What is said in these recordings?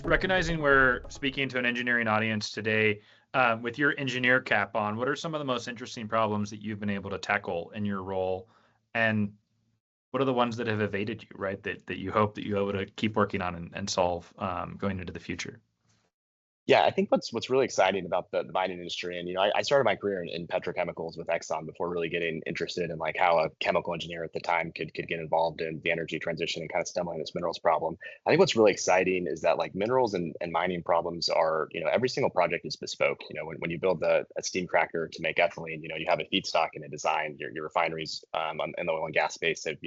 Recognizing we're speaking to an engineering audience today, with your engineer cap on, what are some of the most interesting problems that you've been able to tackle in your role? And what are the ones that have evaded you, right? That you hope that you're able to keep working on and solve going into the future? Yeah, I think what's really exciting about the mining industry, and I started my career in petrochemicals with Exxon before really getting interested in like how a chemical engineer at the time could get involved in the energy transition and kind of stumbling this minerals problem. I think what's really exciting is that like minerals and mining problems are, every single project is bespoke. When you build a steam cracker to make ethylene, you have a feedstock and a design. Your refineries in the oil and gas space have,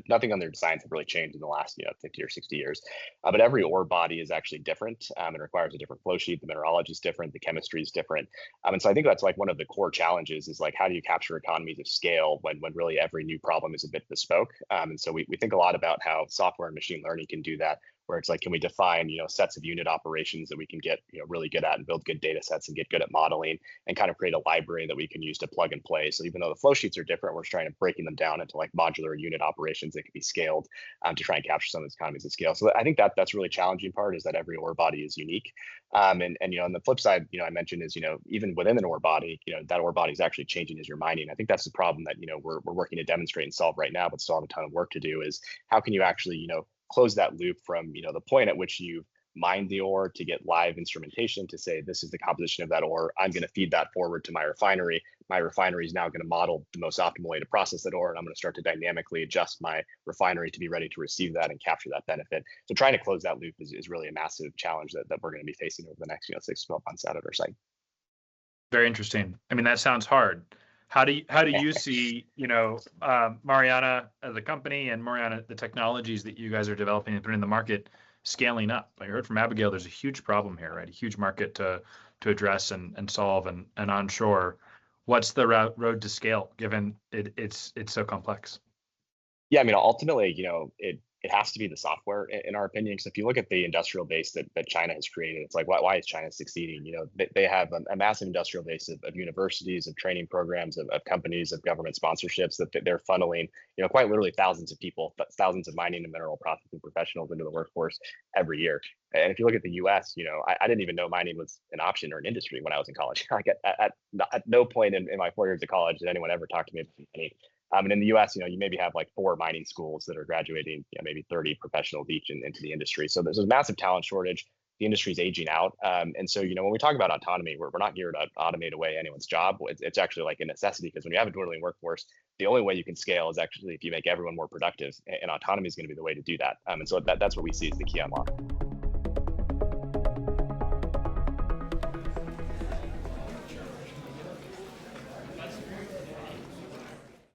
nothing on their designs have really changed in the last 50 or 60 years. But every ore body is actually different and requires a different flow sheet. The mineralogy is different, the chemistry is different. And so I think that's like one of the core challenges is like, how do you capture economies of scale when really every new problem is a bit bespoke? And so we think a lot about how software and machine learning can do that, where it's like, can we define, sets of unit operations that we can get, really good at and build good data sets and get good at modeling and kind of create a library that we can use to plug and play. So even though the flow sheets are different, we're trying to breaking them down into like modular unit operations that can be scaled to try and capture some of those economies of scale. So I think that's really challenging part is that every ore body is unique. And on the flip side, I mentioned is, even within an ore body, that ore body is actually changing as you're mining. I think that's the problem that, we're working to demonstrate and solve right now, but still have a ton of work to do is how can you actually, close that loop from, the point at which you've mined the ore to get live instrumentation to say, this is the composition of that ore. I'm going to feed that forward to my refinery. My refinery is now going to model the most optimal way to process that ore. And I'm going to start to dynamically adjust my refinery to be ready to receive that and capture that benefit. So trying to close that loop is really a massive challenge that we're going to be facing over the next 6 to 12 months out at our site. Very interesting. I mean, that sounds hard. How do you see, Mariana as a company and Mariana, the technologies that you guys are developing and putting in the market scaling up? I heard from Abigail, there's a huge problem here, right? A huge market to address and solve and onshore. What's the road to scale given it's so complex? Yeah, I mean, ultimately, it has to be the software, in our opinion. Because if you look at the industrial base that China has created, it's like, why is China succeeding? They have a massive industrial base of universities, of training programs, of companies, of government sponsorships that they're funneling, quite literally thousands of people, thousands of mining and mineral processing professionals into the workforce every year. And if you look at the U.S., I didn't even know mining was an option or an industry when I was in college. Like at no point in my 4 years of college did anyone ever talk to me about mining. And in the U.S., you maybe have like 4 mining schools that are graduating, maybe 30 professionals each into the industry. So there's a massive talent shortage. The industry's aging out. And so, when we talk about autonomy, we're not here to automate away anyone's job. It's actually like a necessity because when you have a dwindling workforce, the only way you can scale is actually if you make everyone more productive. And autonomy is going to be the way to do that. And so that's what we see as the key unlock.